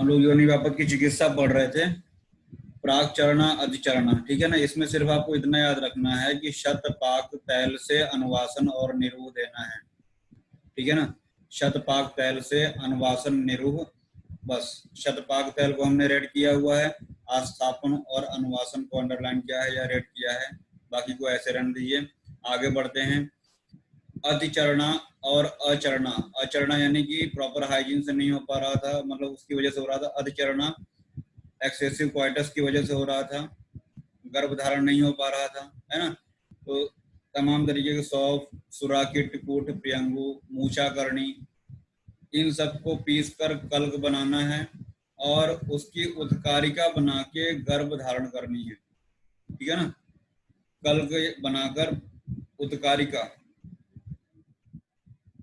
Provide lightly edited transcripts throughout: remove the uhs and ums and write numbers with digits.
हम लोग योनि व्यापक की चिकित्सा पढ़ रहे थे, प्राक चरणा अधिचरणा, ठीक है ना। इसमें सिर्फ आपको इतना याद रखना है कि शत पाक तैल से अनुवासन और निरूह देना है, ठीक है ना। शत पाक तैल से अनुवासन निरूह, बस शतपाक तैल को हमने रेड किया हुआ है, आस्थापन और अनुवासन को अंडरलाइन किया है या रेड किया है, बाकी को ऐसे रहने दीजिए। आगे बढ़ते हैं। अधिचरणा और अचरणा, अचरणा यानी कि प्रॉपर हाइजीन से नहीं हो पा रहा था, मतलब उसकी वजह से हो रहा था। अधिचरणा एक्सेसिव क्वाइटस की वजह से हो रहा था, गर्भ धारण नहीं हो पा रहा था, है ना। तो तमाम तरीके के सौफ, सुराकिट, कूट, प्रियंगु, मूछा करणी, इन सबको पीसकर कल्क बनाना है और उसकी उत्कारिका बना के गर्भ धारण करनी है, ठीक है ना। कल्क बनाकर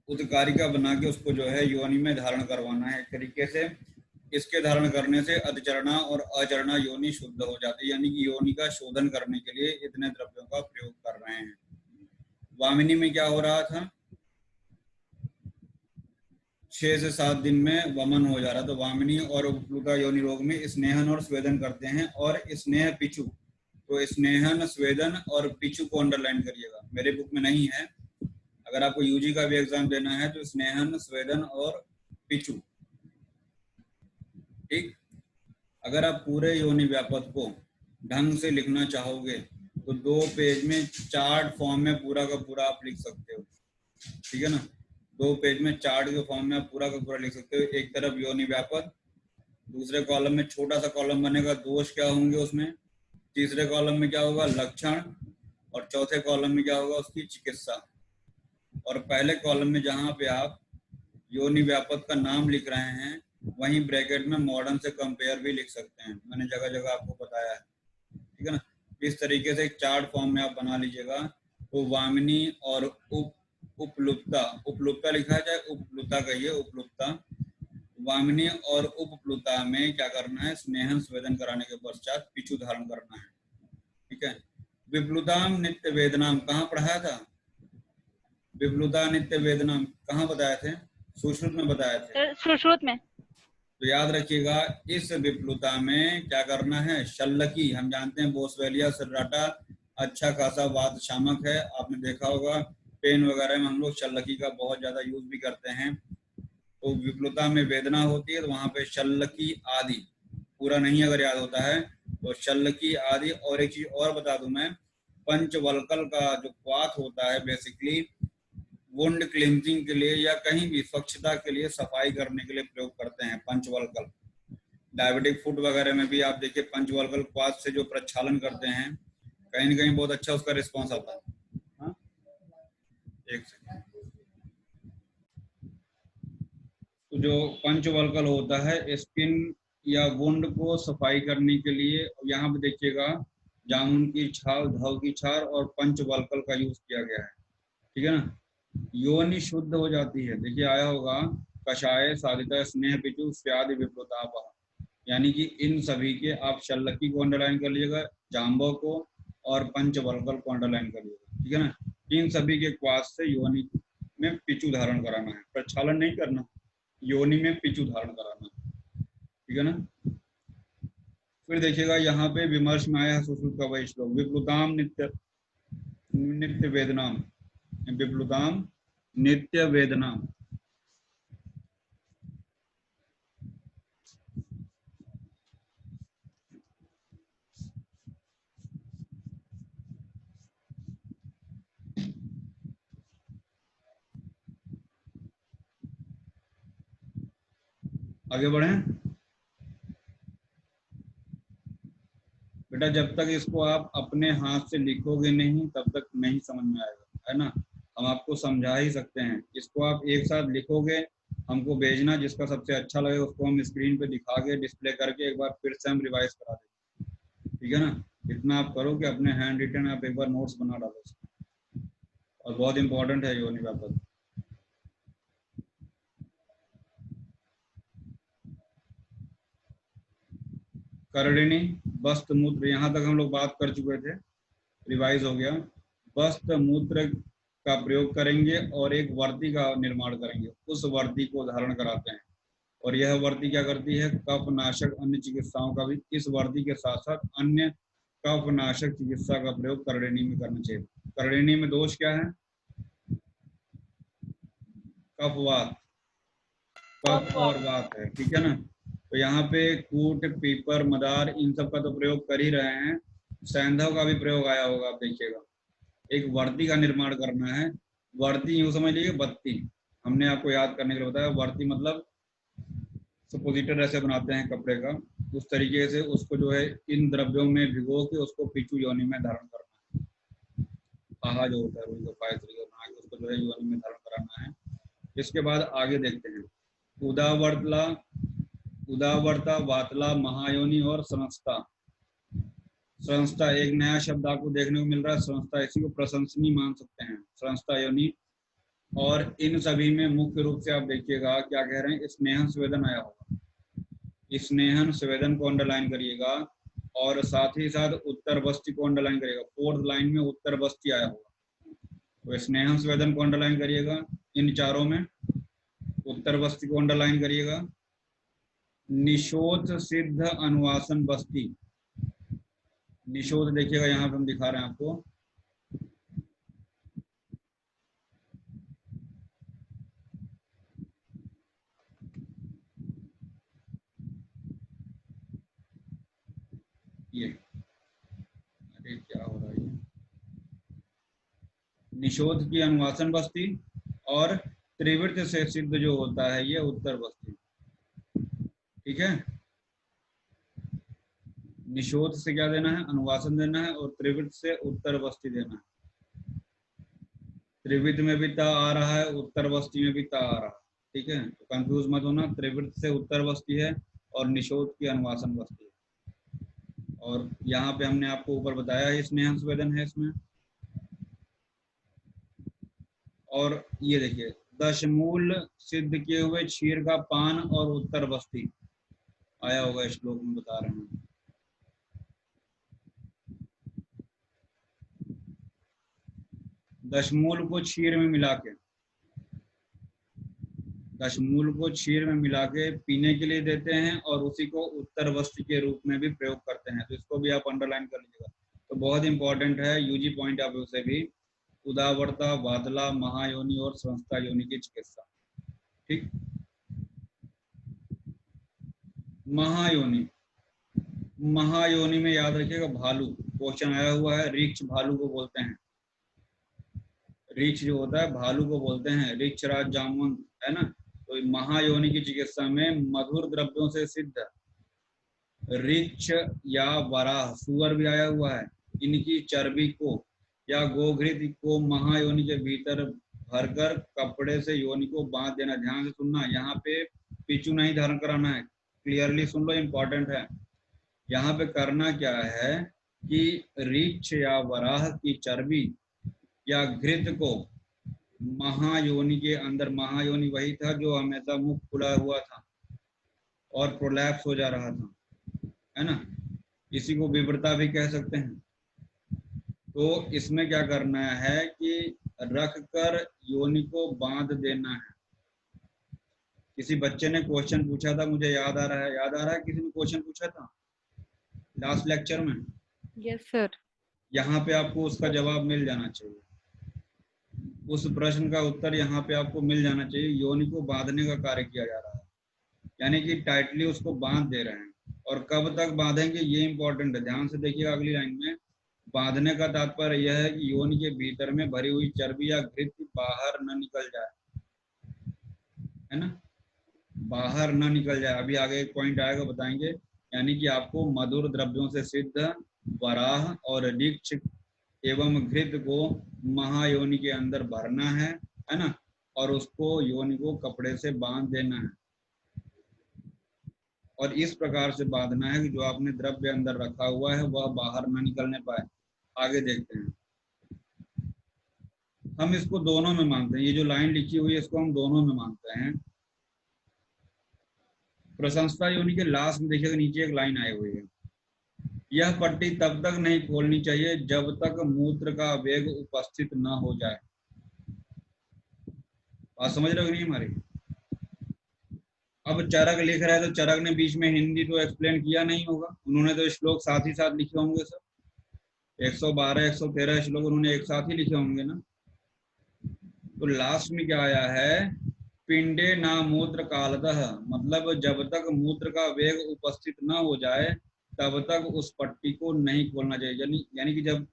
उत्कारिका बना के उसको जो है योनि में धारण करवाना है एक तरीके से। इसके धारण करने से अधिचरणा और अचरणा योनि शुद्ध हो जाती है, यानी कि योनि का शोधन करने के लिए इतने द्रव्यों का प्रयोग कर रहे हैं। वामिनी में क्या हो रहा था, 6 से 7 दिन में वमन हो जा रहा, तो वामिनी और उपप्लुता योनि रोग में स्नेहन और स्वेदन करते हैं। और स्नेह पिचु, तो स्नेहन, स्वेदन और पिचु को अंडरलाइन करिएगा, मेरे बुक में नहीं है। अगर आपको यूजी का भी एग्जाम देना है तो स्नेहन, स्वेदन और पिचु, ठीक। अगर आप पूरे योनि व्यापक को ढंग से लिखना चाहोगे तो 2 पेज में चार्ट फॉर्म में पूरा का पूरा आप लिख सकते हो, ठीक है ना। 2 पेज में चार्ट के फॉर्म में आप पूरा का पूरा लिख सकते हो। एक तरफ योनि व्यापक, दूसरे कॉलम में छोटा सा कॉलम बनेगा दोष क्या होंगे उसमें, तीसरे कॉलम में क्या होगा लक्षण, और चौथे कॉलम में क्या होगा उसकी चिकित्सा। और पहले कॉलम में जहां पे आप योनि व्यापक का नाम लिख रहे हैं वहीं ब्रैकेट में मॉडर्न से कंपेयर भी लिख सकते हैं, मैंने जगह जगह आपको बताया है, ठीक है ना। इस तरीके से एक चार्ट फॉर्म में आप बना लीजिएगा। तो वामिनी और उपलुप्ता, उपलुप्ता लिखा है चाहे उपलुप्ता कहिए, उपलुप्ता, वामिनी और उपप्लुता में क्या करना है, स्नेहन स्वेदन कराने के पश्चात पिचु धारण करना है, ठीक है। विप्लुताम नित्य वेदनाम कहाँ पढ़ाया था, विप्लुता नित्य वेदनाम कहाँ बताए थे, सुश्रुत में बताए थे, सुश्रुत में। तो याद रखिएगा इस विप्लुता में क्या करना है, शल्लकी, हम जानते हैं बोसवेलिया सर्राटा अच्छा खासा वात शामक है, आपने देखा होगा पेन वगैरह में हम लोग शल्लकी का बहुत ज्यादा यूज भी करते हैं। तो विप्लुता में वेदना होती है तो वहां पे शल्लकी आदि, पूरा नहीं अगर याद होता है तो शल्लकी आदि। और एक चीज और बता दूं मैं, पंचवल्कल का जो क्वाथ होता है बेसिकली वुंड क्लींजिंग के लिए या कहीं भी स्वच्छता के लिए, सफाई करने के लिए प्रयोग करते हैं पंचवल्कल। डायबिटिक फूड वगैरह में भी आप देखिए पंचवल्कल क्वाथ से जो प्रक्षालन करते हैं कहीं न कहीं बहुत अच्छा उसका रिस्पॉन्स आता है। हाँ? एक सेकंड, तो जो पंचवल्कल होता है स्किन या वुंड को सफाई करने के लिए, यहाँ पे देखिएगा जामुन की छाल, धव की छाल और पंचवल्कल का यूज किया गया है, ठीक है ना। योनि शुद्ध हो जाती है, देखिए आया होगा कषाय साधिता स्नेह पिचु स्यादि विप्लुतापः, यानी कि इन सभी के आप शल्लकी को अंडरलाइन कर लीजिएगा, जाम्बो को और पंचवल्कल को अंडरलाइन कर लीजिएगा, ठीक है ना। इन सभी के क्वाथ से योनि में पिचु धारण कराना है, प्रक्षालन नहीं करना, योनि में पिचु धारण कराना, ठीक है ना। फिर देखिएगा यहाँ पे विमर्श में आया है सुश्रुत का वही श्लोक, विप्लुताम नित्य नित्य वेदनाम, विप्लुताम नित्य वेदनाम, आगे बढ़े बेटा। जब तक इसको आप अपने हाथ से लिखोगे नहीं तब तक नहीं समझ में आएगा, है ना। हम आपको समझा ही सकते हैं, इसको आप एक साथ लिखोगे, हमको भेजना, जिसका सबसे अच्छा लगे उसको हम स्क्रीन पे दिखा के डिस्प्ले करके एक बार फिर से हम रिवाइज करा देंगे, ठीक है ना। इतना आप करो कि अपने हैंड रिटन आप एक बार नोट्स बना डालो, और बहुत इंपॉर्टेंट है योनि व्यापक। करडिनी, बस्त मूत्र, यहाँ तक हम लोग बात कर चुके थे, रिवाइज हो गया। बस्त मूत्र का प्रयोग करेंगे और एक वर्दी का निर्माण करेंगे, उस वर्दी को धारण कराते हैं, और यह वर्ती क्या करती है, कफनाशक अन्य चिकित्साओं का भी इस वर्ती के साथ साथ अन्य कफनाशक चिकित्सा का प्रयोग करड़ेनी में करना चाहिए। करड़ेनी में दोष क्या है, कफवात, कफ और वात है, ठीक है ना। तो यहाँ पे कूट, पीपर, मदार इन सब का तो प्रयोग कर ही रहे हैं, सैंधव का भी प्रयोग आया होगा, आप देखिएगा। एक वर्ती का निर्माण करना है, वर्ती यूं समझ लीजिए बत्ती, हमने आपको याद करने के लिए बताया, वर्ती मतलब सुपोजिटर ऐसे बनाते हैं कपड़े का, उस तरीके से उसको जो है इन द्रव्यों में भिगो के उसको पिचू योनि में धारण करना है। आहा जो होता है रूई का पाए तरीके बना के उसको जो है योनि में धारण कराना है। इसके बाद आगे देखते हैं, उदावर्तला, उदावर्ता, वातला, महायोनि और संस्था। संस्था एक नया शब्द आपको देखने को मिल रहा है, संस्था, इसी को प्रशंसनीय मान सकते हैं, संस्था योनि। और इन सभी में मुख्य रूप से आप देखिएगा क्या कह रहे हैं, स्नेहन स्वेदन आया होगा, स्नेहन स्वेदन को अंडरलाइन करिएगा, और साथ ही साथ उत्तर बस्ती को अंडरलाइन करिएगा, फोर्थ लाइन में उत्तर बस्ती आया होगा, तो स्नेहन स्वेदन को अंडरलाइन करिएगा, इन चारों में उत्तर बस्ती को अंडरलाइन करिएगा। निशोध सिद्ध अनुवासन बस्ती, निशोध देखिएगा यहाँ पे हम दिखा रहे हैं आपको, ये अरे क्या हो रहा है, निशोध की अनुवासन बस्ती, और त्रिवृत्त से सिद्ध जो होता है ये उत्तर बस्ती, ठीक है। निशोध से क्या देना है, अनुवासन देना है, और त्रिवृत्त से उत्तर बस्ती देना है। त्रिवृत्त में भी ता आ रहा है, उत्तर बस्ती में भी ता आ रहा है, ठीक है, तो कंफ्यूज मत होना, त्रिवृत्त से उत्तर बस्ती है और निशोध की अनुवासन बस्ती है। और यहाँ पे हमने आपको ऊपर बताया है स्नेहन स्वेदन है इसमें। और ये देखिए, दशमूल सिद्ध किए हुए क्षीर का पान और उत्तर बस्ती आया होगा, श्लोक में बता रहे हैं। दशमूल को क्षीर में मिला के, दशमूल को क्षीर में मिला के पीने के लिए देते हैं, और उसी को उत्तर बस्ती के रूप में भी प्रयोग करते हैं, तो इसको भी आप अंडरलाइन कर लीजिएगा, तो बहुत इंपॉर्टेंट है, यूजी पॉइंट ऑफ व्यू से भी, उदावर्ता, वातला, महायोनि और संस्था योनि की चिकित्सा, ठीक। महायोनि, महायोनि में याद रखिएगा भालू, क्वेश्चन आया हुआ है, रीछ भालू को बोलते हैं, रीछ जो होता है भालू को बोलते हैं, रीछ राज जामवंत है ना। तो महायोनि की चिकित्सा में मधुर द्रव्यों से सिद्ध रीछ या वराह, सुअर भी आया हुआ है, इनकी चर्बी को या गोघृत को महायोनि के भीतर भरकर कपड़े से योनि को बांध देना। ध्यान से सुनना, यहाँ पे पिचू नहीं धारण कराना है, क्लियरली सुन लो, इंपॉर्टेंट है। यहाँ पे करना क्या है कि रीछ या वराह की चर्बी या घृत को महायोनि के अंदर, महायोनि वही था जो हमेशा मुख खुला हुआ था और प्रोलैप्स हो जा रहा था, है ना, इसी को विवरता भी कह सकते हैं। तो इसमें क्या करना है कि रख कर योनि को बांध देना है। किसी बच्चे ने क्वेश्चन पूछा था, मुझे याद आ रहा है, याद आ रहा है किसी ने क्वेश्चन पूछा था लास्ट लेक्चर में? Yes sir. यहाँ पे आपको उसका जवाब मिल जाना चाहिए, उस प्रश्न का उत्तर यहाँ पे आपको मिल जाना चाहिए। योनि को बांधने का कार्य किया जा रहा है, यानी कि टाइटली उसको बांध दे रहे हैं, और कब तक बांधेंगे ये इंपॉर्टेंट है, ध्यान से देखिएगा अगली लाइन में। बांधने का तात्पर्य यह है कि योनि के भीतर में भरी हुई चर्बी या घृत बाहर न निकल जाए, है ना, बाहर न निकल जाए। अभी आगे एक पॉइंट आएगा, बताएंगे। यानी कि आपको मधुर द्रव्यों से सिद्ध वराह और रीछ एवं घृत को महायोनि के अंदर भरना है ना, और उसको योनि को कपड़े से बांध देना है, और इस प्रकार से बांधना है कि जो आपने द्रव्य अंदर रखा हुआ है वह बाहर न निकलने पाए। आगे देखते हैं, हम इसको दोनों में मानते हैं, ये जो लाइन लिखी हुई है इसको हम दोनों में मानते हैं। प्रशंसा योनि के लास्ट में देखिएगा नीचे एक लाइन आई हुई है, यह पट्टी तब तक नहीं खोलनी चाहिए जब तक मूत्र का वेग उपस्थित न हो जाए। बात समझ रहे हो नहीं हमारी? अब चरक लिख रहा है तो चरक ने बीच में हिंदी तो एक्सप्लेन किया नहीं होगा, उन्होंने तो श्लोक साथ ही साथ लिखे होंगे सब, 112 113 श्लोक उन्होंने एक साथ ही लिखे होंगे ना। तो लास्ट में क्या आया है, पिंडे ना मूत्र कालतः, मतलब जब तक मूत्र का वेग उपस्थित न हो जाए तब तक उस पट्टी को नहीं खोलना चाहिए। यानी कि जब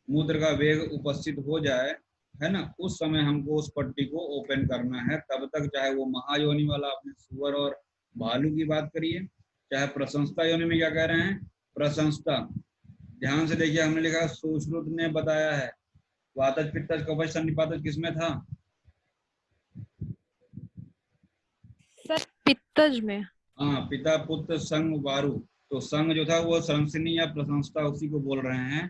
मूत्र का वेग उपस्थित हो जाए, है ना, उस समय हमको उस पट्टी को ओपन करना है। तब तक चाहे वो महायोनि वाला आपने सुअर और भालू की बात करी है, चाहे प्रशंसा योनि में क्या कह रहे हैं, प्रशंसा। ध्यान से देखिए, हमने लिखा सुश्रुत ने बताया है, वातज पित्तज कवच सन्निपातज किसमें था? सर पित्तज में। हाँ, पिता पुत्र संग वारु। तो संग जो था वो संसनी या प्रशंसा, उसी को बोल रहे हैं।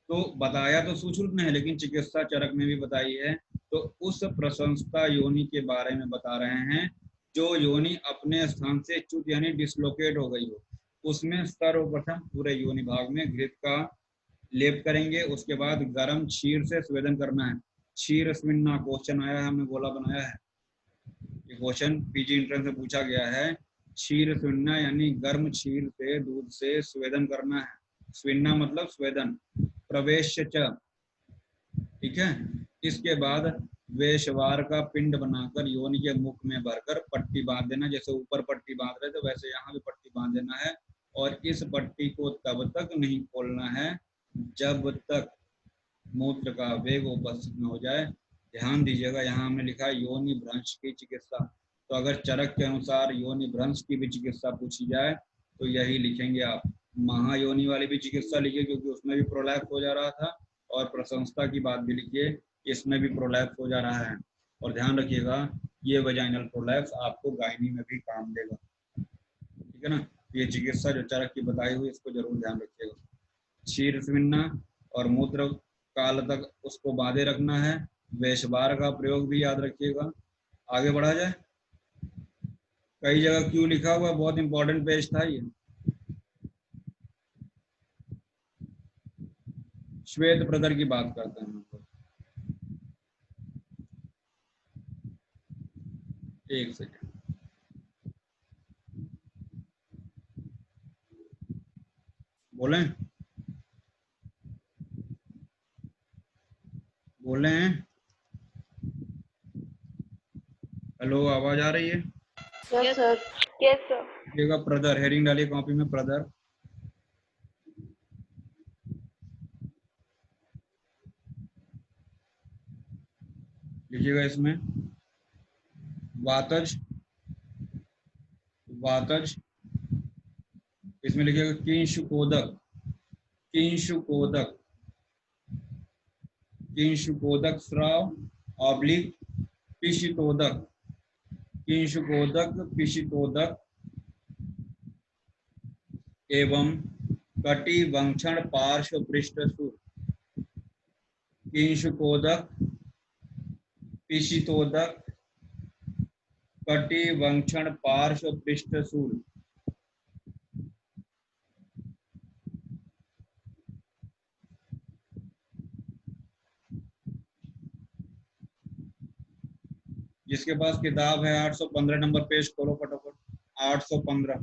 तो बताया तो सुश्रुत ने है, लेकिन चिकित्सा चरक में भी बताई है। तो उस प्रशंसा योनि के बारे में बता रहे हैं, जो योनि अपने स्थान से च्युत यानी डिसलोकेट हो गई हो। उसमें सर्वप्रथम पूरे योनि भाग में घृत का लेप करेंगे, उसके बाद गर्म क्षीर से स्वेदन करना है। क्षीर स्विन्ना क्वेश्चन आया है, हमने गोला बनाया है, ये क्वेश्चन पीजी इंट्रेंस में पूछा गया है। क्षीर स्विन्ना यानी गर्म क्षीर से दूध से स्वेदन करना है। स्विन्ना मतलब स्वेदन। प्रवेश च, ठीक है। इसके बाद वेशवार का पिंड बनाकर योनि के मुख में भरकर पट्टी बांध देना, जैसे ऊपर पट्टी बांध रहे थे वैसे यहाँ भी पट्टी बांध देना है। और इस पट्टी को तब तक नहीं खोलना है जब तक मूत्र का वेग उपस्थित न हो जाए। ध्यान दीजिएगा, यहाँ हमने लिखा है योनि भ्रंश की चिकित्सा। तो अगर चरक के अनुसार योनि भ्रंश की भी चिकित्सा पूछी जाए तो यही लिखेंगे आप। महायोनि वाली भी चिकित्सा लिखिए, क्योंकि उसमें भी प्रोलैप्स हो जा रहा था। और प्रशंसा की बात भी लिखिए, इसमें भी प्रोलैप्स हो जा रहा है। और ध्यान रखिएगा, ये वजाइनल प्रोलैप्स आपको गायनी में भी काम देगा, ठीक है ना। ये चिकित्सा जो चरक की बताई हुई, इसको जरूर ध्यान रखिएगा। क्षीर स्विन्ना और मूत्र काल तक उसको बांधे रखना है। वेशवार का प्रयोग भी याद रखिएगा। आगे बढ़ा जाए। कई जगह क्यों लिखा हुआ, बहुत इंपॉर्टेंट पेज था ये। श्वेत प्रदर की बात करते हैं हम लोग। एक सेकेंड, बोलें बोले हैं? हेलो, आवाज आ रही है? Yes sir. Yes sir. लिखिएगा प्रदर, हेडिंग डालिए कॉपी में, प्रदर। लिखिएगा इसमें वातज, वातज। इसमें लिखिएगा किंशुकोदक, किंशुकोदक, किंशुकोदक स्राव ऑब्लिक पिशितोदक, किंशुकोदक पिशितोदक एवं कटिवंक्षण पार्श्व पृष्ठ सूर। किंशुकोदक, पिशितोदक, कटिवंक्षण पार्श्व पृष्ठ सूल। जिसके पास किताब है 815 नंबर पेज खोलो फटाफट, 815।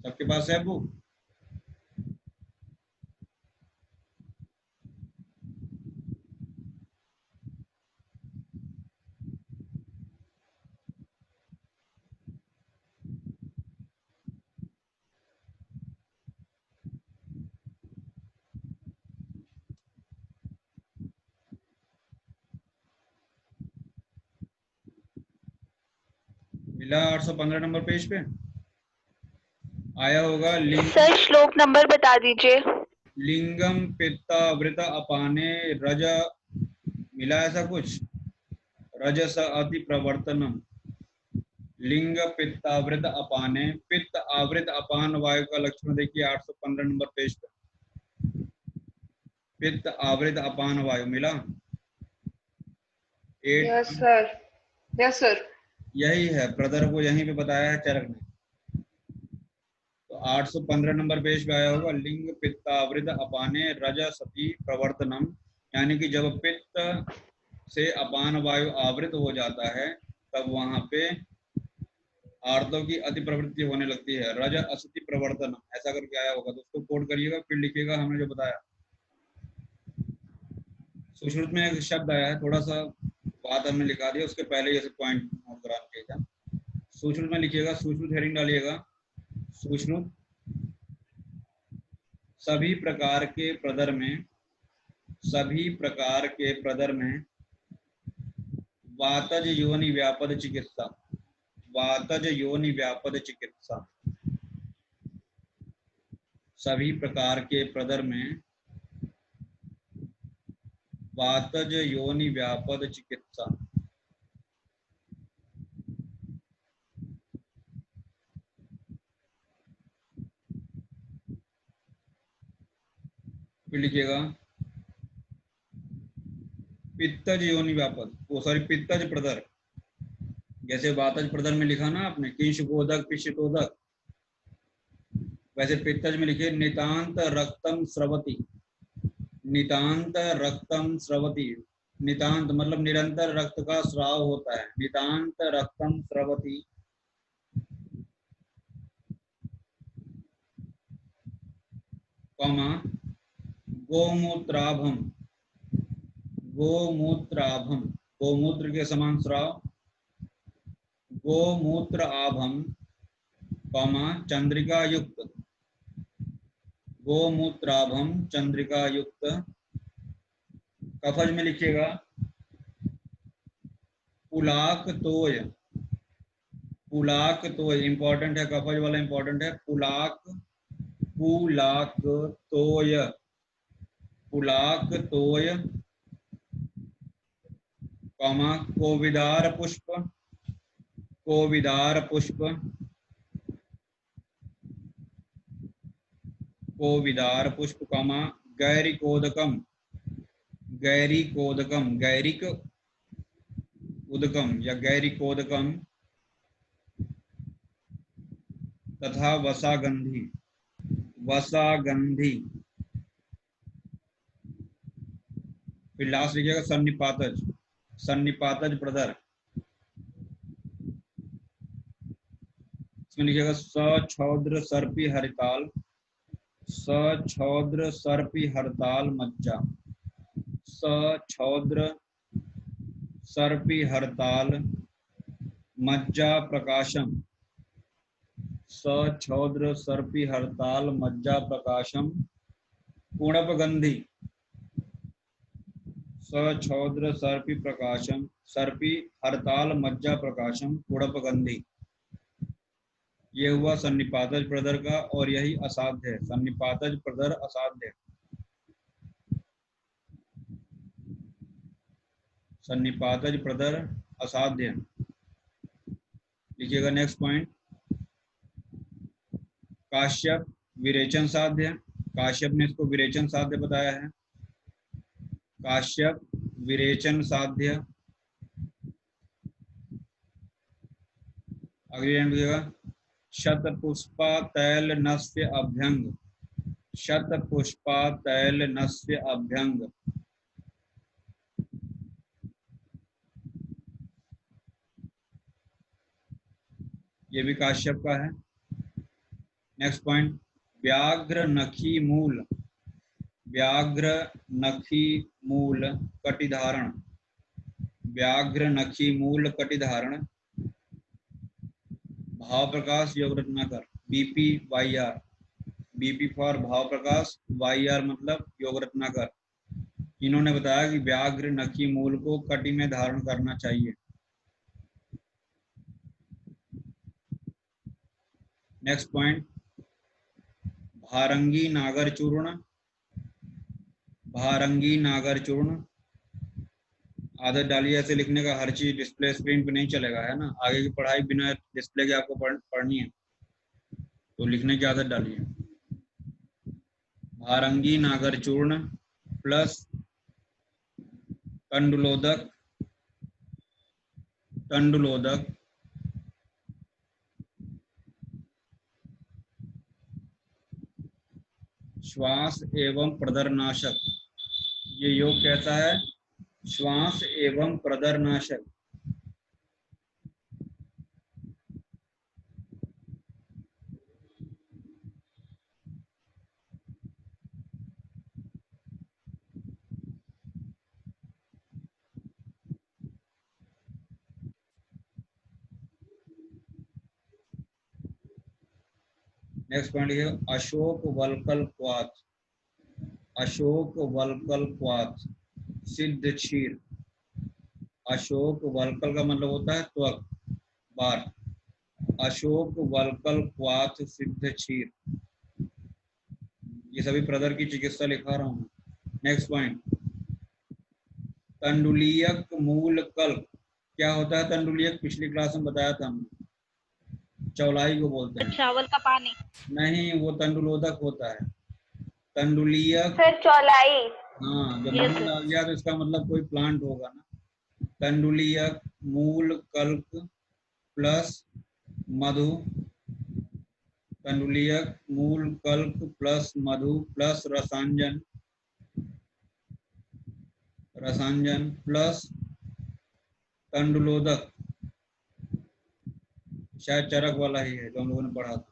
सबके पास है बुक? मिला 815 नंबर पेज पे आया होगा। सर श्लोक नंबर बता दीजिए। लिंगम पित्तावृत अपाने रज, मिला ऐसा कुछ? रजस अति प्रवर्तनम। लिंग पित्तावृत अपाने, पित्त आवृत अपान वायु का लक्षण देखिए 815 नंबर पेज पे। पित्त आवृत अपान वायु मिला? Yes sir. Yes sir. यही है, प्रदर को यहीं पे बताया है चरक ने। तो 815 नंबर पेज पे आया होगा, लिंग पित्तावृत अपाने रज सती प्रवर्तनम। यानी कि जब पित्त से अपान वायु आवृत हो जाता है तब वहां पे आर्तों की अति प्रवृत्ति होने लगती है। रज असति प्रवर्तन, ऐसा करके आया होगा तो उसको कोड करिएगा, फिर लिखिएगा हमने जो बताया। सुश्रुत में एक शब्द आया है, थोड़ा सा बात हमने लिखा दिया, उसके पहले ये पॉइंट नोट कराना चाहिए था। सुश्रुत में लिखिएगा, सुश्रुत हेडिंग डालिएगा। सुश्रुत सभी प्रकार के प्रदर में, सभी प्रकार के प्रदर में वातज योनि व्यापद चिकित्सा, वातज योनि व्यापद चिकित्सा, सभी प्रकार के प्रदर में वातज योनि व्यापद चिकित्सा। फिर लिखिएगा पित्तज योनि व्यापद, वो सॉरी पित्तज प्रदर, जैसे वातज प्रदर में लिखा ना आपने किंशुकोदक पिशितोदक, वैसे पित्तज में लिखिए नितांत रक्तम स्रवति, नितांत रक्तम स्रवति। नितांत मतलब निरंतर रक्त का स्राव होता है, नितांत रक्तम स्रवति। कॉमा गोमूत्राभम, गोमूत्राभम, गोमूत्र के समान स्राव, गोमूत्र आभम, कॉमा चंद्रिका युक्त, गोमूत्राभम चंद्रिका युक्त। कफज में लिखिएगा पुलाक तोय, पुलाक तोय इंपॉर्टेंट है, कफज वाला इंपॉर्टेंट है। पुलाक, पुलाक तोय, पुलाक तोय, कॉमा कोविदार पुष्प, कोविदार पुष्प, कोविदार पुष्प, कॉमा गैरिकोदकम, गैरिकोदकम, गैरिक उदकम या गैरिकोदकम तथा वसागंधी, वसागंधी। फिर लास्ट लिखिएगा सन्निपातज, सन्निपातज प्रदर, इसमें लिखिएगा सछौद्र सर्पी हरिताल, सछौद्र सर्पी हरताल मज्जा, सछौद्र सर्पी हरताल मज्जा प्रकाशम, सछौद्र सर्पी हरताल मज्जा प्रकाशम कुणपगंधी, सछौद्र सर्पी प्रकाशम, सर्पी हरताल मज्जा प्रकाशम कुणपगंधी। ये हुआ सन्निपातज प्रदर का, और यही असाध्य है, सन्निपातज प्रदर असाध्य, सन्निपातज प्रदर असाध्य। लिखिएगा नेक्स्ट पॉइंट, काश्यप विरेचन साध्य, काश्यप ने इसको विरेचन साध्य बताया है, काश्यप विरेचन साध्य। अगली लाइन लिखिएगा शतपुष्पा तैल नस्य अभ्यंग, शतपुष्पा तैल नस्य अभ्यंग। ये भी काश्यप का है। नेक्स्ट पॉइंट, व्याघ्र नखी मूल, व्याघ्र नखी मूल कटिधारण, व्याघ्र नखी मूल कटिधारण Bhav Prakash Yog Ratnakar, BP Y R, BP for Bhav Prakash, Y are मतलब योग रत्नाकर। इन्होंने बताया कि व्याघ्र नखी मूल को कटि में धारण करना चाहिए। नेक्स्ट पॉइंट, भारंगी नागर चूर्ण, भारंगी नागर चूर्ण। आदत डालिए ऐसे लिखने का, हर चीज डिस्प्ले स्क्रीन पे नहीं चलेगा, है ना। आगे की पढ़ाई बिना डिस्प्ले के आपको पढ़नी है, तो लिखने की आदत डालिए। भारंगी नागर चूर्ण प्लस तंडुलोदक, तंडुलोदक श्वास एवं प्रदरनाशक। ये योग कैसा है, श्वास एवं प्रदरनाशक। नेक्स्ट पॉइंट है अशोक वल्कल क्वाथ। अशोक वल्कल क्वाथ सिद्ध क्षीर। अशोक वल्कल का मतलब होता है त्वक, बार। अशोक वल्कल क्वाथ सिद्ध क्षीर, ये सभी प्रदर की चिकित्सा लिखा रहा हूँ। नेक्स्ट पॉइंट, तंडुलियक मूल कल्प। क्या होता है तंडुलियक? पिछली क्लास में बताया था हमने, चौलाई को बोलते हैं। चावल का पानी। नहीं, वो तंडुलोदक होता है। तंडुलियक, सर चौलाई। हाँ, जब Yes, मूल sir. आ गया तो इसका मतलब कोई प्लांट होगा ना। तंडुलियक मूल कल्प प्लस मधु, तंडुलियक मूल कल्प प्लस मधु प्लस रसांजन, रसांजन प्लस तंडुलोदक, शायद चरक वाला ही है जो हम लोगों ने पढ़ा था।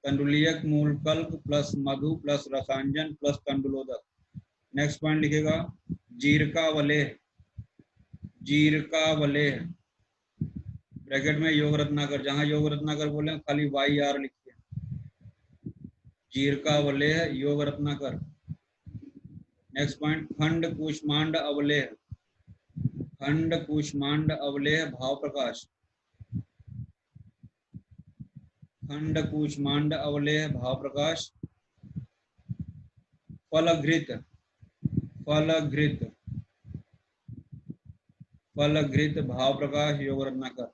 तंडुलियक मूल कल्प प्लस मधु प्लस रसांजन प्लस तंडुलोदक। नेक्स्ट पॉइंट लिखेगा जीरका वलेह। जीरका वलेह, ब्रैकेट में योग रत्नाकर, जहां योग रत्नाकर बोले खाली YR लिखिए। जीरका वलेह योग रत्नाकर। नेक्स्ट पॉइंट, खंड कूष्मांड अवलेह। खंड कूष्मांड अवलेह भाव प्रकाश। खंड कूष्मांड अवलेह भाव प्रकाश। फलघृत, फलघृत, फलघृत भाव प्रकाश योग रत्नाकर।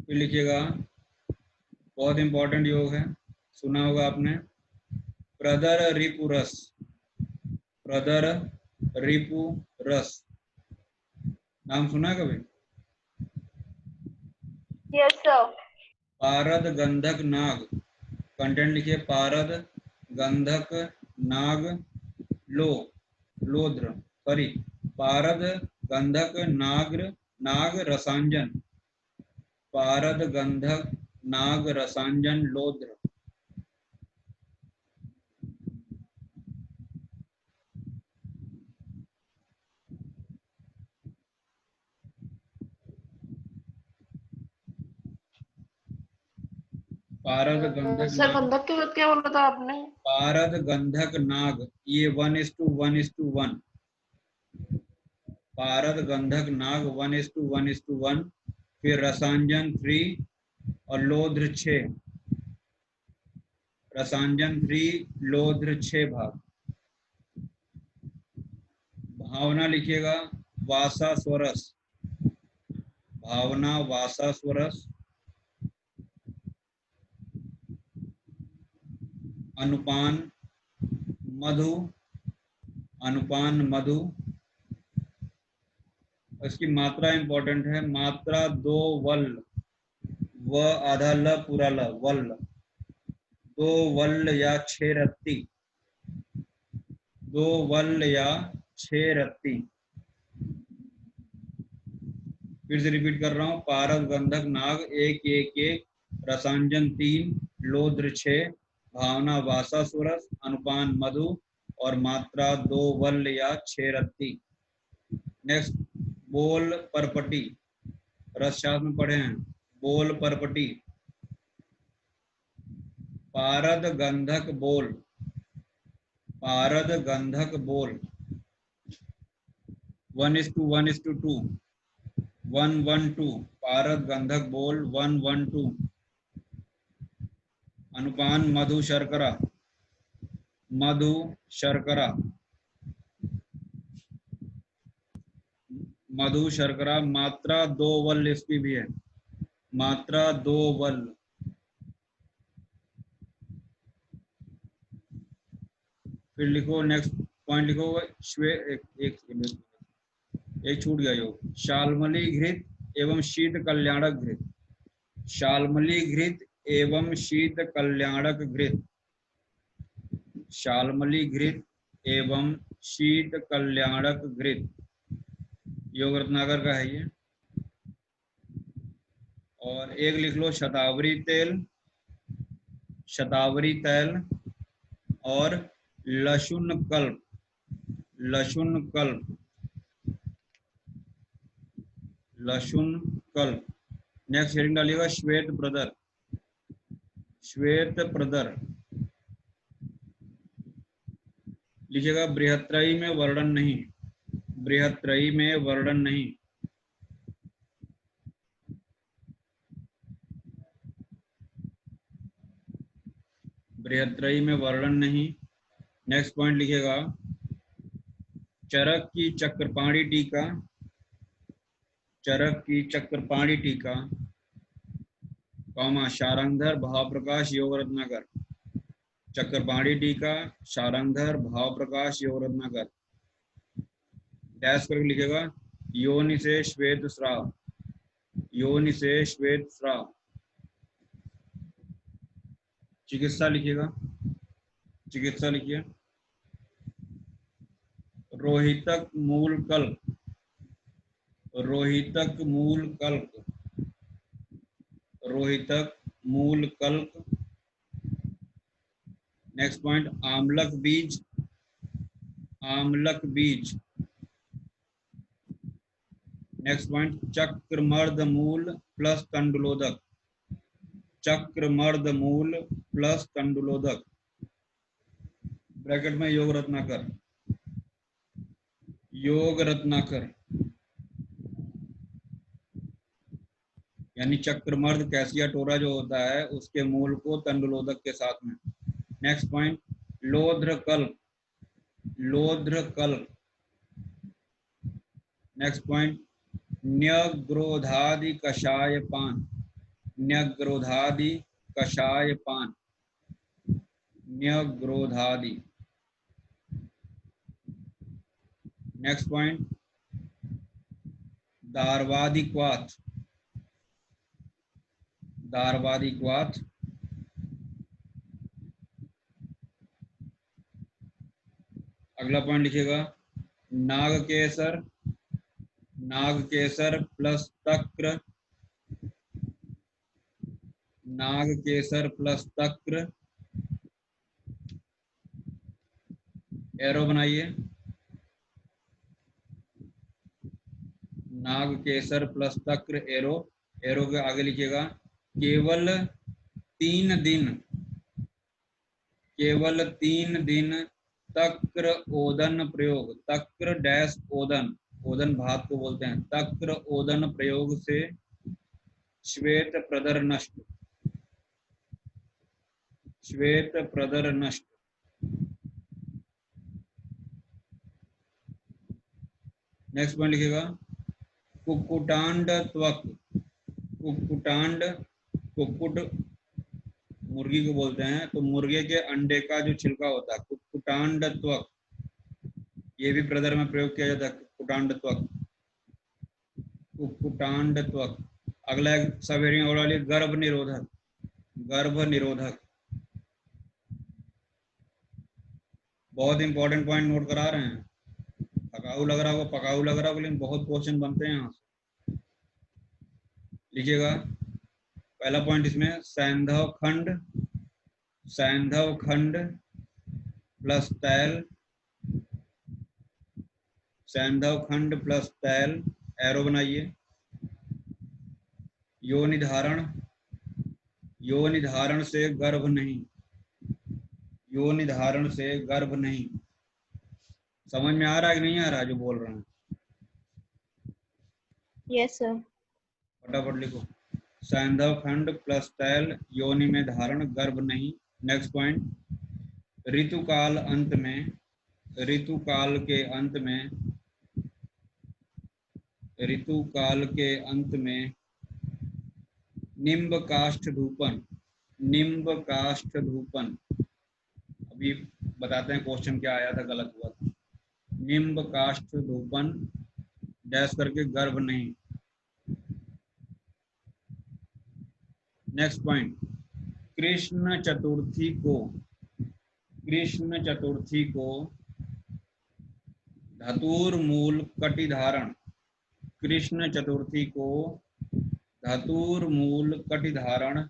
फिर लिखिएगा, बहुत इंपॉर्टेंट योग है, सुना होगा आपने, प्रदर रिपु रस। प्रदर रिपु रस, नाम सुना है कभी? Yes, sir. पारद गंधक नाग, कंटेंट लिखिए पारद गंधक नाग लो, लोध्र, सॉरी, पारद गंधक नाग, नाग रसांजन, पारद गंधक नाग रसांजन लोध्र। पारद गंधक सर नाग, गंधक के बाद क्या बोला था आपने? पारद गंधक नाग, ये 1:1:1। पारद गंधक नाग 1:1:1। फिर रसांजन 3 और लोध्र 6। रसांजन 3, लोध्र 6 भाग। भावना लिखिएगा वासा स्वरस, भावना वासा स्वरस। अनुपान मधु, अनुपान मधु। इसकी मात्रा इंपॉर्टेंट है, मात्रा 2 वल, व आधा ल पूरा ल, वल, 2 वल या 6 रत्ती, 2 वल या 6 रत्ती। फिर से रिपीट कर रहा हूँ, पारद गंधक नाग 1:1:1, रसांजन 3, लोध्र 6, भावना वासा स्वरस, अनुपान मधु और मात्रा 2 वल या 6 रत्ती। नेक्स्ट, बोल परपटी, रसशास्त्र में पढ़े हैं, बोल परपटी। पारद गंधक बोल, पारद गंधक बोल 1:1:2, 1:1:2, पारद गंधक बोल 1:1:2। अनुपान मधु शर्करा, मधु शर्करा, मधु शर्करा, मात्रा 2 वल इसकी भी है, मात्रा 2 वल। फिर लिखो नेक्स्ट पॉइंट, लिखो एक छूट गया योग, शाल्मली घृत एवं शीत कल्याणक घृत। शाल्मली घृत एवं शीत कल्याणक घृत, शाल्मली घृत एवं शीत कल्याणक घृत, योग रत्नाकर का है ये। और एक लिख लो शतावरी तेल, शतावरी तेल और लशुन कल्प, लशुन कल्प, लशुन कल्प। नेक्स्ट हेडिंग डालिएगा श्वेत प्रदर, श्वेत प्रदर। लिखिएगा बृहत्त्रयी में वर्णन नहीं, बृहत्त्रयी में वर्णन नहीं। बृहत्त्रयी में वर्णन नहीं। नेक्स्ट पॉइंट लिखिएगा चरक की चक्रपाणी टीका, चरक की चक्रपाणी टीका, कॉमा शारंगधर भाव प्रकाश योग रत्नाकर, चक्रपाणी टीका शारंगधर भाव प्रकाश योग रत्नाकर। डैश करके लिखेगा योनि से श्वेत स्राव, योनि से श्वेत स्राव। चिकित्सा लिखिएगा, चिकित्सा लिखिए रोहितक मूल कल्प, रोहितक मूल कल्प, रोहितक मूल कल्प। नेक्स्ट पॉइंट आमलक बीज, आमलक बीज। नेक्स्ट पॉइंट चक्रमर्द मूल प्लस तंडुलोदक, चक्रमर्द मूल प्लस तंडुलोदक। ब्रैकेट में योग रत्नाकर, योग रत्नाकर। यानी चक्रमर्द कैसिया टोरा जो होता है उसके मूल को तंडुलोदक के साथ में। नेक्स्ट पॉइंट लोध्र कल्प, लोध्र कल्प। नेक्स्ट पॉइंट न्यग्रोधादि कषाय पान, न्यग्रोधादि कषाय पान, न्यग्रोधादि। Next point दार्वादिक्वाथ, दार्वादिक्वाथ। अगला पॉइंट लिखिएगा नागकेसर, नागकेसर प्लस तक्र, नागकेसर प्लस तक्र। एरो बनाइए, नागकेसर प्लस तक्र एरो। एरो के आगे लिखिएगा केवल 3 दिन, केवल 3 दिन तक्र ओदन प्रयोग, तक्र डैश ओदन, ओदन भात को बोलते हैं, तक्र ओदन प्रयोग से श्वेत प्रदर नष्ट, श्वेत प्रदर नष्ट। नेक्स्ट पॉइंट लिखिएगा कुक्कुटांड त्वक, कुक्कुटांड, कुक्कुट मुर्गी को बोलते हैं, तो मुर्गे के अंडे का जो छिलका होता है कुक्कुटांड त्वक, ये भी प्रदर में प्रयोग किया जाता है, कुक्कुटांड त्वक, कुक्कुटांड त्वक। अगला एक सब हेडिंग और वाली गर्भ निरोधक, गर्भ निरोधक। बहुत इंपॉर्टेंट पॉइंट नोट करा रहे हैं। पकाऊ लग रहा होगा, पकाऊ लग रहा होगा, लेकिन बहुत क्वेश्चन बनते हैं यहाँ से। लिखिएगा पहला पॉइंट इसमें सैंधव खंड, सैंधव खंड प्लस तैल, सैंधव खंड प्लस तैल। एरो बनाइए। योनि धारण, योनि धारण से गर्भ नहीं, योनि धारण से गर्भ नहीं। समझ में आ रहा है कि नहीं आ रहा है जो बोल रहे हैं? Yes sir. फटाफट लिखो सैंधव खंड प्लस तैल योनि में धारण गर्भ नहीं। नेक्स्ट पॉइंट ऋतुकाल अंत में, ऋतुकाल के अंत में, ऋतुकाल के अंत में निम्ब काष्ठ धूपन, निम्ब काष्ठ धूपन। अभी बताते हैं क्वेश्चन क्या आया था, गलत हुआ था। निम्ब काष्ठ धूपन डैश करके गर्भ नहीं। नेक्स्ट पॉइंट कृष्ण चतुर्थी को, कृष्ण चतुर्थी को धतुर्मूल कटिधारण कृष्ण चतुर्थी को धतुर्मूल कटिधारण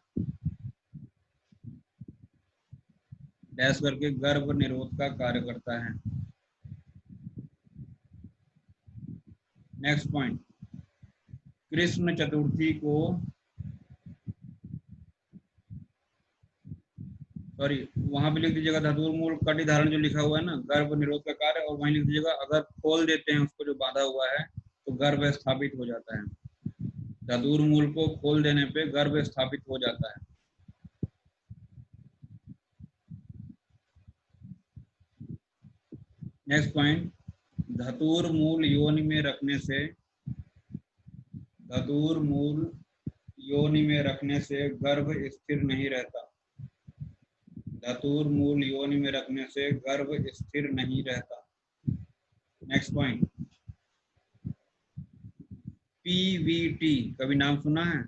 डैश करके गर्भ निरोध का कार्य करता है। नेक्स्ट पॉइंट, कृष्ण चतुर्थी को सॉरी वहां पे लिख दीजिएगा धतुर्मूल कटिधारण जो लिखा हुआ है ना, गर्भ निरोध का कार्य, और वहीं लिख दीजिएगा अगर खोल देते हैं उसको जो बांधा हुआ है तो गर्भ स्थापित हो जाता है। धतुर्मूल को खोल देने पे गर्भ स्थापित हो जाता है। नेक्स्ट पॉइंट, धतुर्मूल योनि में रखने से धतुर्मूल योनि में रखने से गर्भ स्थिर नहीं रहता। धतुर्मूल योनि में रखने से गर्भ स्थिर नहीं रहता। नेक्स्ट पॉइंट, पीवीटी कभी नाम सुना है?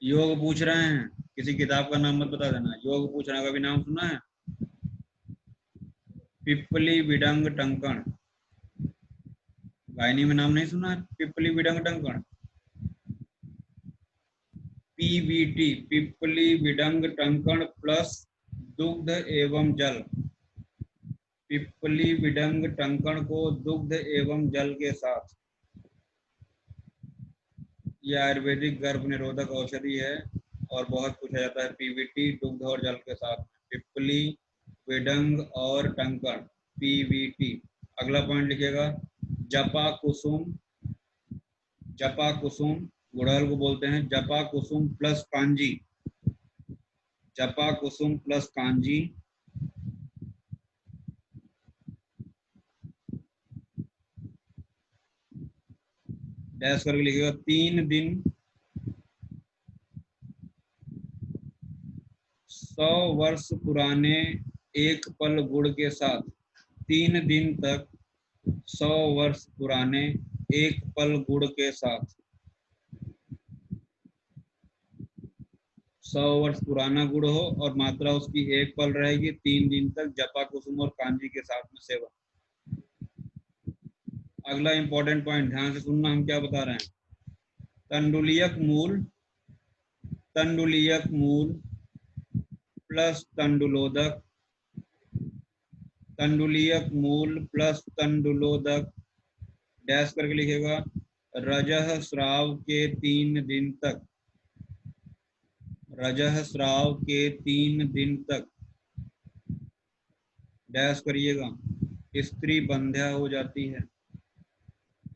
योग पूछ रहे हैं, किसी किताब का नाम मत बता देना। योग पूछ रहे हैं, कभी नाम सुना है? पिप्पली विडंग टंकण, गायनी में नाम नहीं सुना है? पिप्पली विडंग टंकण, पीवीटी पिप्पली विडंग टंकण प्लस दुग्ध एवं जल। पिप्पली विडंग टंकण को दुग्ध एवं जल के साथ, यह आयुर्वेदिक गर्भ निरोधक औषधि है और बहुत पूछा जाता है। पीवीटी दुग्ध और जल के साथ, पिप्पली विडंग और टंकण पीवीटी। अगला पॉइंट लिखिएगा, जपा कुसुम। जपा कुसुम गुड़हल को बोलते हैं। जपा कुसुम प्लस कांजी, जपा कुसुम प्लस कांजी डैश करके लिखिएगा 3 दिन 100 वर्ष पुराने एक पल गुड़ के साथ। 3 दिन तक 100 वर्ष पुराने एक पल गुड़ के साथ। 100 वर्ष पुराना गुड़ हो और मात्रा उसकी 1 पल रहेगी। 3 दिन तक जपा कुसुम और कांजी के साथ में सेवन। अगला इंपॉर्टेंट पॉइंट ध्यान से सुनना, हम क्या बता रहे हैं। तंडुलियक मूल प्लस तंडुलोदक, तंडुलियक मूल प्लस तंडुलोदक डैश करके लिखेगा रजह स्राव के 3 दिन तक। रजह स्राव के 3 दिन तक डैश करिएगा स्त्री बंध्या हो जाती है।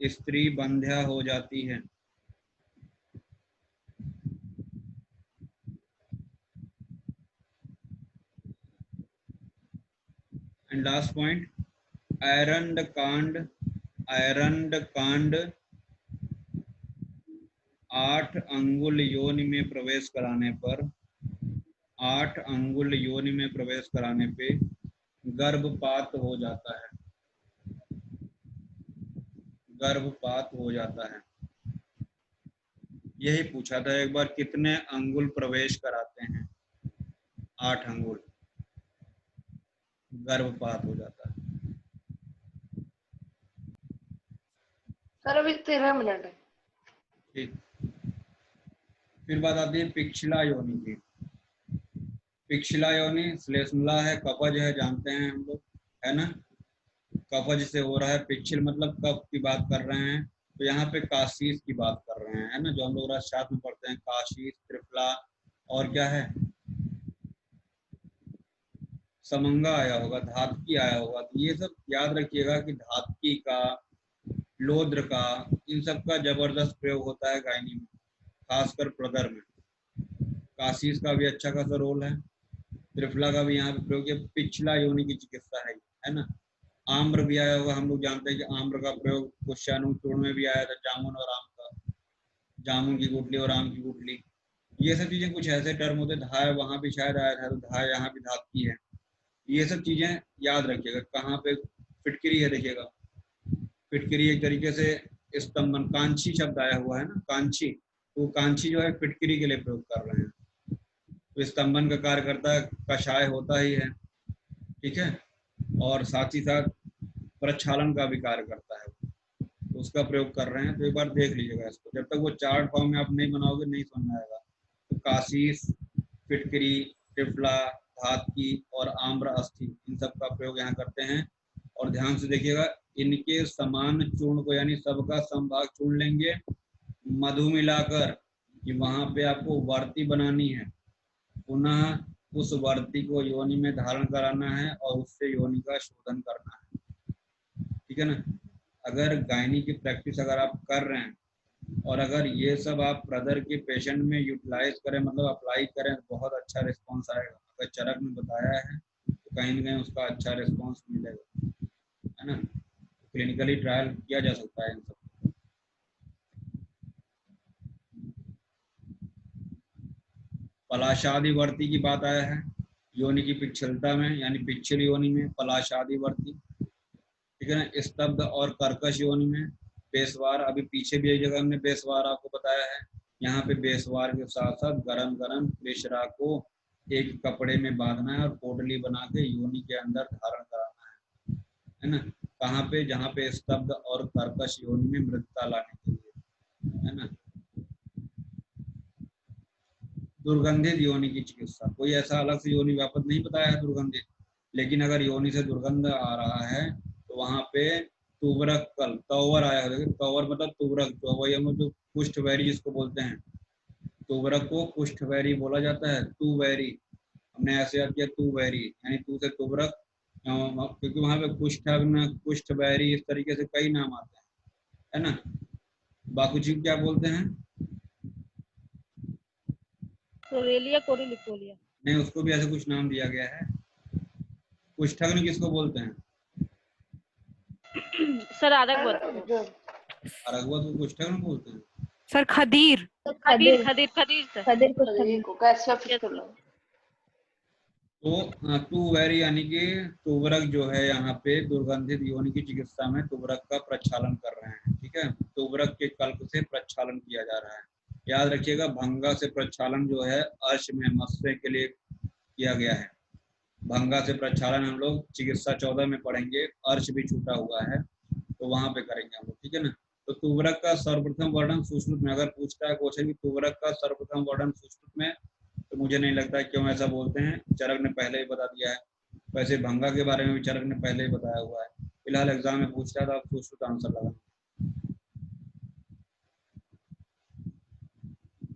स्त्री बंध्या हो जाती है। एंड लास्ट पॉइंट, आयरन कांड 8 अंगुल योनि में प्रवेश कराने पर 8 अंगुल योनि में प्रवेश कराने पे गर्भपात हो जाता है। गर्भपात हो जाता है। यही पूछा था एक बार, कितने अंगुल प्रवेश कराते हैं? 8 अंगुल, गर्भपात हो जाता है। सर अभी 13 मिनट है। ठीक, फिर बात आती है पिछला योनि की। पिछला योनि श्लेष्मला है, कफज है, जानते हैं हम लोग, है ना। कफज से हो रहा है। पिछल मतलब कफ की बात कर रहे हैं, तो यहाँ पे काशीस की बात कर रहे हैं, है ना, जो हम लोग शास्त्र में पढ़ते हैं। काशीस, त्रिफला और क्या है, समंगा आया होगा, धातकी आया होगा। तो ये सब याद रखिएगा कि धातकी का, लोद्र का, इन सब का जबरदस्त प्रयोग होता है गायनी में, खासकर प्रदर में। काशीस का भी अच्छा खासा रोल है। त्रिफला का भी यहाँ पे प्रयोग किया। पिछला योनि की चिकित्सा है ना। आम्र भी आया होगा, हम लोग जानते हैं कि आम्र का प्रयोग पुष्यानुग चूर्ण में भी आया था, जामुन और आम का, जामुन की गुठली और आम की गुठली। ये सब चीजें कुछ ऐसे टर्म होते। धाय वहां भी शायद आया था, तो धाय यहाँ भी धातकी है। ये सब चीजें याद रखिएगा। कहाँ पे फिटकरी है, देखिएगा फिटकरी एक तरीके से स्तंभन, कांची शब्द आया हुआ है ना, कांची, तो कांची जो है फिटकरी के लिए प्रयोग कर रहे हैं। तो स्तंभन का कार्य करता है, कषाय होता ही है, ठीक है। और साथ ही साथ प्रक्षालन का भी कार्य करता है, तो उसका प्रयोग कर रहे हैं। तो एक बार देख लीजिएगा इसको, जब तक वो चार्ट फॉर्म में आप नहीं बनाओगे नहीं समझ में आएगा। तो काशीस, फिटकरी, टिफला, धातकी और आम्र अस्थि, इन सब का प्रयोग यहाँ करते हैं। और ध्यान से देखिएगा, इनके समान चूर्ण को यानी सबका समभाग चूर्ण लेंगे, मधु मिलाकर कि वहां पे आपको वर्ती बनानी है, पुनः उस वर्ती को योनि में धारण कराना है और उससे योनि का शोधन करना है, ठीक है ना। अगर गायनी की प्रैक्टिस अगर आप कर रहे हैं और अगर ये सब आप प्रदर के पेशेंट में यूटिलाइज करें, मतलब अप्लाई करें, तो बहुत अच्छा रिस्पॉन्स आएगा। अगर चरक ने बताया है तो कहीं ना कहीं उसका अच्छा रिस्पॉन्स मिलेगा, है ना। क्लिनिकली ट्रायल किया जा सकता है इन सब। पलाशादिवर्ती की बात आया है, योनि की पिछलता में यानी पिछल योनि में पलाशादिवर्ती, ठीक है ना। स्तब्ध और कर्कश योनि में बेसवार, अभी पीछे भी एक जगह हमने बेसवार आपको बताया है। यहाँ पे बेसवार के साथ साथ गरम गरम प्रेशरा को एक कपड़े में बांधना है और पोटली बना के योनि के अंदर धारण कराना है ना। कहाँ पे? जहाँ पे स्तब्ध और कर्कश योनि में मृतता लाने के लिए, है ना। दुर्गंधित योनि की चिकित्सा, कोई ऐसा अलग से योनि व्यापक नहीं बताया है दुर्गंधित, लेकिन अगर योनि से दुर्गंध आ रहा है तो वहां पे तुबरक कल तवर आया है। तवर मतलब तुबरक, तो वही हम लोग जो कुष्ठ वैरी जिसको बोलते हैं, तुबरक को कुष्ठ वैरी बोला जाता है। तू वैरी हमने ऐसे याद किया, तू वैरी यानी तू से तुबरक, क्योंकि वहां पे कुष्ठ वैरी इस तरीके से कई नाम आते हैं, है ना। बाकुची क्या बोलते हैं? कोरेलिया कोरिलिकोलिया। नहीं, उसको भी ऐसे कुछ नाम दिया गया है। कुष्ठग्न किसको बोलते हैं? सर आरगवत अरगवत को कुष्ठग्न बोलते हैं। सर खदीर। खदीर खदीर खदीर सर। खदीर को कैसा फिस्टुला। तो तुवैरी यानी कि तुबरक जो है यहाँ पे दुर्गंधित योनि की चिकित्सा में तुबरक का प्रक्षालन कर रहे हैं, ठीक है। तुबरक के कल्प से प्रक्षालन किया जा रहा है। याद रखिएगा, भंगा से प्रक्षालन जो है अर्श में मत्स्य के लिए किया गया है। भंगा से प्रक्षालन हम लोग चिकित्सा 14 में पढ़ेंगे, अर्श भी छूटा हुआ है तो वहां पे करेंगे हम लोग, ठीक है ना। तो तुबरक का सर्वप्रथम वर्णन सुश्रुत में, अगर पूछता है क्वेश्चन कि तुबरक का सर्वप्रथम वर्णन सुश्रुत में, तो मुझे नहीं लगता है क्यों ऐसा बोलते हैं, चरक ने पहले ही बता दिया है। वैसे भंगा के बारे में भी चरक ने पहले ही बताया हुआ है। फिलहाल एग्जाम में पूछता है तो आप सुश्रुत आंसर लगा।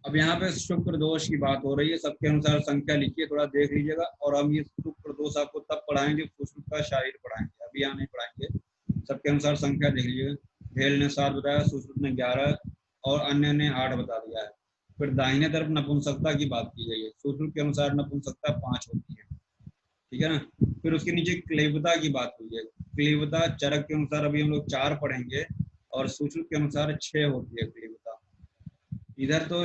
अब यहाँ पे शुक्र दोष की बात हो रही है, सबके अनुसार संख्या लिखिए, थोड़ा देख लीजिएगा। और हम ये शुक्र दोष आपको तब पढ़ाएंगे सुश्रुत का शारीर पढ़ाएंगे, अभी यहाँ नहीं पढ़ाएंगे। सबके अनुसार संख्या देख लीजिएगा। भेल ने 7 बताया, सुश्रुत ने 11 और अन्य ने 8 बता दिया है। फिर दाहिने तरफ नपुंसकता की बात की गई है, सुश्रुत के अनुसार नपुंसकता 5 होती है, ठीक है ना। फिर उसके नीचे क्लीवता की बात हुई है। क्लीवता चरक के अनुसार अभी हम लोग 4 पढ़ेंगे और सुश्रुत के अनुसार 6 होती है क्लीवता। इधर तो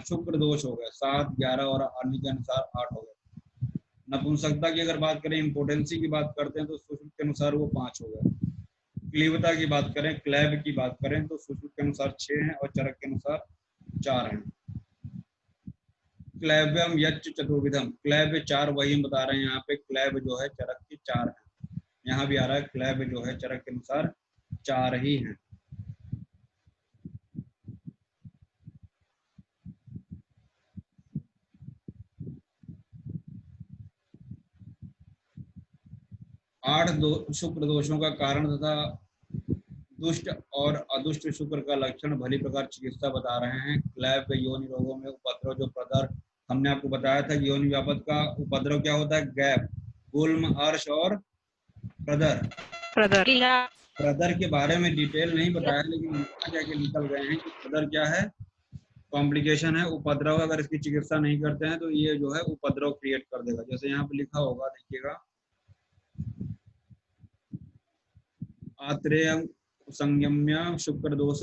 शुक्र दोष हो गए 7, 11 और अन्य के अनुसार 8 हो गए। नपुंसकता की अगर बात करें, इम्पोर्टेंसी की बात करते हैं तो सुश्रुत के अनुसार वो 5 हो गए। क्लीवता की बात करें, क्लैब की बात करें तो सुश्रुत के अनुसार 6 हैं और चरक के अनुसार 4 हैं। क्लैब्यम यच्च चतुर्विधम, क्लैब 4 वही हम बता रहे हैं यहाँ पे, क्लैब जो है चरक के 4 हैं। यहाँ भी आ रहा है क्लैब जो है चरक के अनुसार 4 ही हैं। शुक्र दोषों का कारण तथा दुष्ट और अदुष्ट शुक्र का लक्षण भली प्रकार चिकित्सा बता रहे हैं। क्लैब योनि रोगों में उपद्रव जो प्रदर, हमने आपको बताया था कि योनि व्यापक का उपद्रव क्या होता है, गैप, गुल्म, अर्श और प्रदर। प्रदर के बारे में डिटेल नहीं बताया, लेकिन क्या निकल गए हैं कि प्रदर क्या है, कॉम्प्लिकेशन है, उपद्रव। अगर इसकी चिकित्सा नहीं करते हैं तो ये जो है उपद्रव क्रिएट कर देगा। जैसे यहाँ पे लिखा होगा, देखिएगा, आत्रेय संयम्य शुक्र दोष,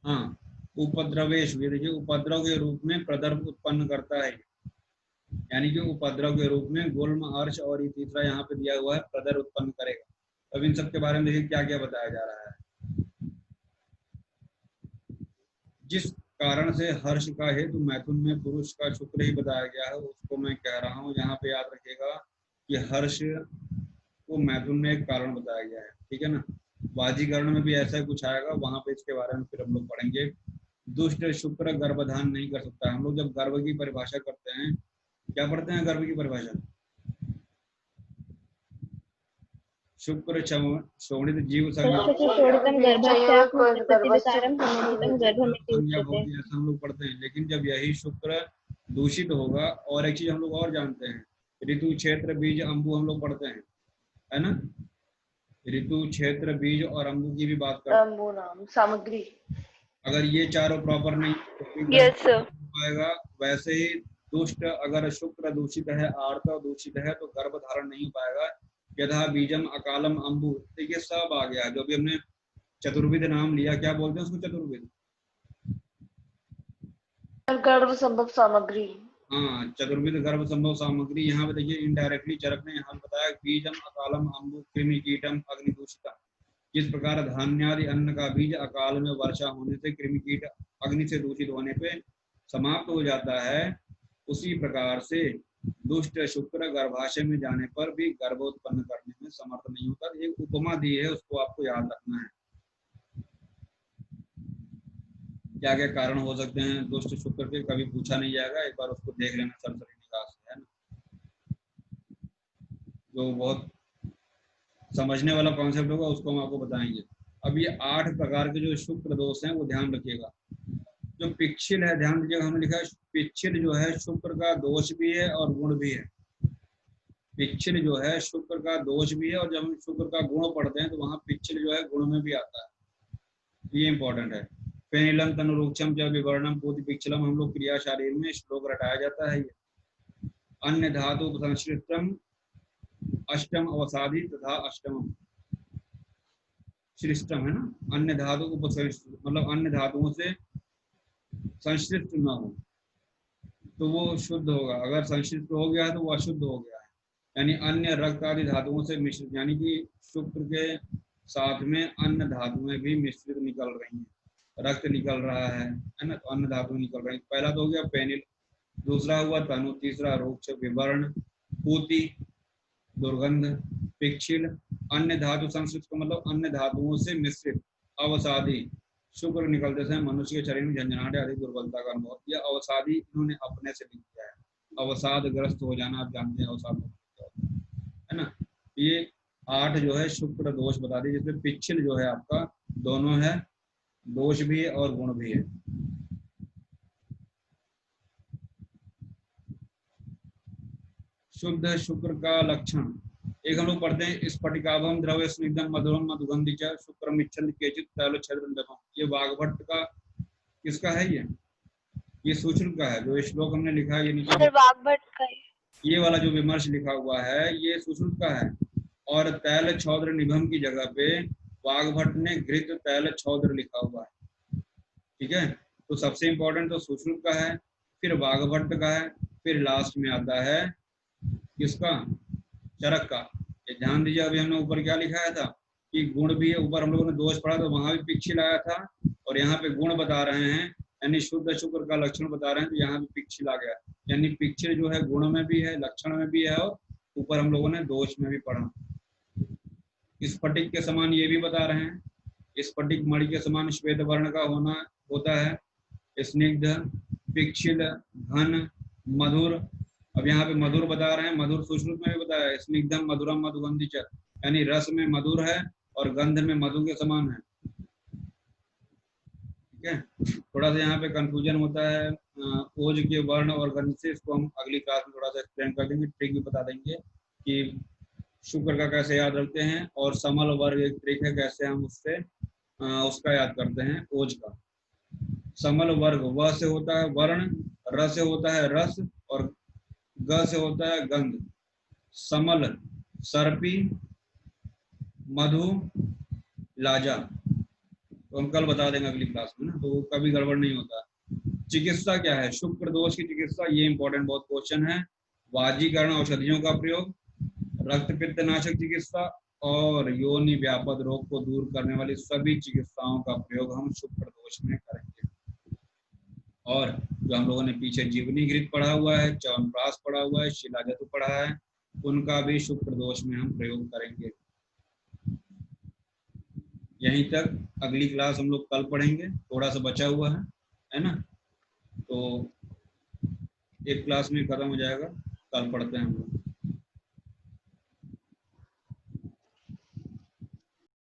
हाँ, उपद्रवेश, देखिए उपद्रव के रूप में प्रदर्भ उत्पन्न करता है, यानी कि उपद्रव के रूप में गुल्म, अर्श और ये तीसरा यहाँ पे दिया हुआ है प्रदर उत्पन्न करेगा। अब इन सब के बारे में देखिए क्या क्या बताया जा रहा है। जिस कारण से हर्ष का हेतु मैथुन में पुरुष का शुक्र ही बताया गया है, उसको मैं कह रहा हूँ। यहाँ पे याद रखिएगा कि हर्ष को मैथुन में एक कारण बताया गया है, ठीक है ना। वाजीकरण में भी ऐसा कुछ आएगा, वहां पे इसके बारे में फिर हम लोग पढ़ेंगे। दुष्ट शुक्र गर्भधान नहीं कर सकता। हम लोग जब गर्भ की परिभाषा करते हैं, क्या पढ़ते हैं गर्भ की परिभाषा? शुक्र शोणित जीव संज्ञा ऐसा हम लोग पढ़ते हैं। लेकिन जब यही शुक्र दूषित होगा, और एक चीज हम लोग और जानते हैं, ऋतु क्षेत्र बीज अम्बु हम लोग पढ़ते हैं, है ना। ऋतु क्षेत्र बीज और अम्बु की भी बात करते अम्बु नाम सामग्री। अगर ये चारों प्रॉपर नहीं यस सर पाएगा। वैसे ही दुष्ट, अगर शुक्र दूषित है, आर्त दूषित है, तो गर्भ धारण नहीं पाएगा। यथा बीजम अकालम अम्बु, देखिए सब आ गया। जो भी हमने चतुर्विद नाम लिया, क्या बोलते हैं उसको? चतुर्विद, गर्भ संभव सामग्री। हाँ, चतुर्विद गर्भ संभव सामग्री। यहाँ पे देखिए इनडायरेक्टली चरक ने यहाँ बताया बीजम अकालम अम्बु कृमि कीटम अग्नि दूषिता। जिस प्रकार धान्यादि अन्न का बीज अकाल में वर्षा होने से कृमि कीट अग्नि से दूषित होने पे समाप्त हो जाता है, उसी प्रकार से दुष्ट शुक्र गर्भाशय में जाने पर भी गर्भ उत्पन्न करने में समर्थ नहीं होता। एक उपमा दी है, उसको आपको याद रखना है। क्या क्या कारण हो सकते हैं दुष्ट शुक्र के, कभी पूछा नहीं जाएगा, एक बार उसको देख लेना सरसरी निगाह से, है ना। जो बहुत समझने वाला कॉन्सेप्ट होगा उसको हम आपको बताएंगे। अब ये 8 प्रकार के जो शुक्र दोष हैं वो ध्यान रखिएगा। जो पिच्छिल है, ध्यान दीजिएगा, हमने लिखा है पिच्छिल जो है शुक्र का दोष भी है और गुण भी है। पिच्छिल जो है शुक्र का दोष भी है, और जब हम शुक्र का गुण पढ़ते हैं तो वहां पिच्छिल जो है गुण में भी आता है। ये इंपॉर्टेंट है। पेनिलम तनुरूक्षम जब विवर्णम पूति पिच्छलम, हम लोग क्रिया शारीर में श्लोक रटाया जाता है। ये अन्य धातु संश्लिष्टम अष्टम अवसादी तथा अष्टम श्लिष्टम, है ना। अन्य धातु मतलब अन्य धातुओं से संश्लिष्ट न हो तो वो शुद्ध होगा। अगर संश्लिष्ट हो गया है तो वो अशुद्ध हो गया है। यानी अन्य रक्त आदि धातुओं से मिश्रित, यानी कि शुक्र के साथ में अन्य धातुएं भी मिश्रित निकल रही हैं, रक्त निकल रहा है ना। तो अन्य धातुएं निकल रही हैं। पहला तो हो गया पेनिल, दूसरा हुआ तनु, तीसरा रोक्ष विवर्ण, पूति दुर्गंध, पिच्छिल, अन्य धातु संश्लिष्ट का मतलब अन्य धातुओं से मिश्रित, अवसादी, शुक्र निकलते समय मनुष्य के शरीर में झंझनाहट आदि दुर्बलता का अनुभव। यह अवसादी इन्होंने अपने से लिख दिया है। अवसाद ग्रस्त हो जाना, आप जानते हैं अवसाद है ना। ये 8 जो है शुक्र दोष बता दी, जिसमें पिच्छिल जो है आपका दोनों है, दोष भी है और गुण भी है। शुद्ध शुक्र का लक्षण एक हम लोग पढ़ते हैं, स्फटिकाभम द्रव्य स्निग्धम मधुरम मधुगंधि च शुक्रम इच्छन्द केचित तैलच्छेदम। ये वाग्भट्ट का किसका है? ये सुश्रुत का है। जो श्लोक हमने लिखा है, ये नीचे वाग्भट्ट का है। ये वाला जो विमर्श लिखा हुआ है ये सुश्रुत का है। और तैल छौद्र निभम की जगह पे वाग्भट्ट ने घृत तैल छौद्र लिखा हुआ है, ठीक है। तो सबसे इंपॉर्टेंट तो सुश्रुत का है, फिर वाग्भट्ट का है, फिर लास्ट में आता है किसका? चरक का। ये ध्यान दीजिए, अभी हमने ऊपर क्या लिखाया था कि गुण भी है। ऊपर हम लोगों ने दोष पढ़ा तो वहां भी पिच्छिल आया था, और यहाँ पे गुण बता रहे हैं, यानी शुद्ध शुक्र का लक्षण बता रहे हैं, तो यहाँ भी पिच्छिल आ गया। यानी पिच्छिल जो है गुण में भी है, लक्षण में भी है, और ऊपर हम लोगों ने दोष में भी पढ़ा। स्फटिक के समान ये भी बता रहे हैं, स्फटिक मणि के समान श्वेत वर्ण का होना होता है। स्निग्ध, पिच्छिल, घन, मधुर। अब यहाँ पे मधुर बता रहे हैं, मधुर सुश्रुत में भी बताया, स्निग्धम मधुरम मधुगंधि च, यानी रस में मधुर है और गंध में मधु के समान है, ठीक है। थोड़ा सा यहाँ पे कंफ्यूजन होता है ओज के वर्ण और गंध से, इसको हम अगली क्लास में थोड़ा सा एक्सप्लेन कर देंगे, ट्रिक भी बता देंगे कि शुक्र का कैसे याद रखते हैं, और समल वर्ग एक ट्रिक है कैसे हम उससे उसका याद करते हैं, ओज का। समल वर्ग व से होता है वर्ण, र से होता है रस, और ग से होता है गंध। समल सर्पी, मधु, लाजा। तो हम कल बता देंगे अगली क्लास में ना, तो कभी गड़बड़ नहीं होता। चिकित्सा क्या है? शुक्र दोष की चिकित्सा, ये इंपॉर्टेंट बहुत क्वेश्चन है। वाजीकरण औषधियों का प्रयोग, रक्त पित्त नाशक चिकित्सा, और योनि व्यापक रोग को दूर करने वाली सभी चिकित्साओं का प्रयोग हम शुक्र दोष में करेंगे। और जो हम लोगों ने पीछे जीवनी घृत पढ़ा हुआ है, च्यवनप्राश पढ़ा हुआ है, शिलाजतु पढ़ा है, उनका भी शुभ प्रदोष में हम प्रयोग करेंगे। यहीं तक, अगली क्लास हम लोग कल पढ़ेंगे, थोड़ा सा बचा हुआ है ना। तो एक क्लास में खत्म हो जाएगा, कल पढ़ते हैं हम लोग।